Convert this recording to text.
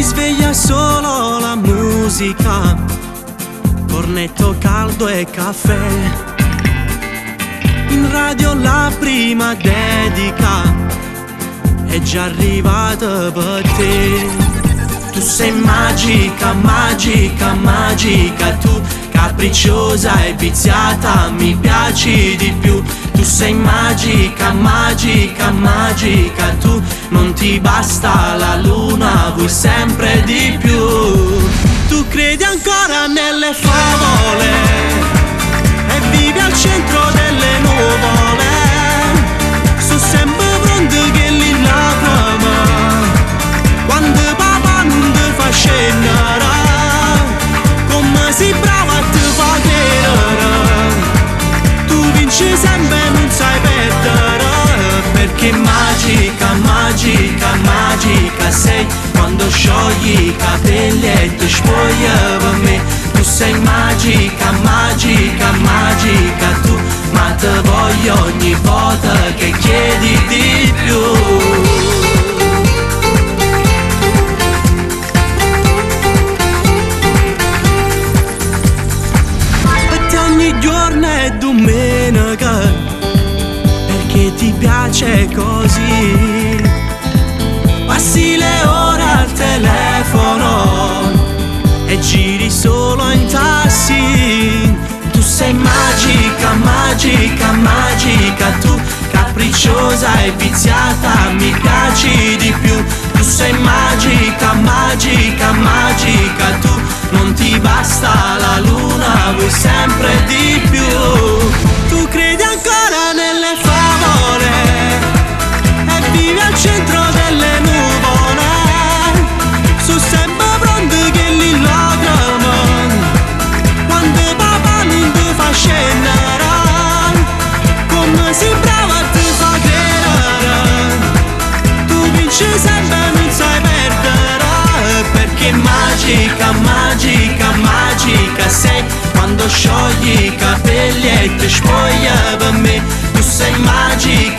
sveglia solo la musica, cornetto caldo e caffè. In radio la prima dedica è già arrivata per te. Tu sei magica, magica, magica, tu capricciosa e viziata, mi piaci di più. Tu sei magica, magica, magica, tu non ti basta la luna, vuoi sempre di più. Tu credi ancora nelle favole e vivi al centro delle nuvole. So sempre pronto che li lacrime quando papà non ti fa scendere, come sei brava a te fa credere. Tu vinci sempre, non sai perdere, perché magica, magica, magica sei quando sciogli i capelli e ti spoglia per me. Tu sei magica, magica, magica tu, ma te voglio ogni volta che chiedi di più. Ogni giorno è domenica, perché ti piace così. Passi le ore al telefono e giri solo in tassi. Tu sei magica, magica, magica, tu capricciosa e viziata, mi piaci di più. Tu sei magica, magica, magica, tu non ti basta la luna, vuoi sempre di più. Tu credi ancora nelle favole e vivi al centro delle nuvole. So sempre pronto che li lacrime quando papà non ti fa scendere, come sei brava a te fa credere. Tu vinci sempre, non sai perdere, perché magica, magica, magica sei quando sciogli i capelli e ti spoglia per me. Tu sei magica,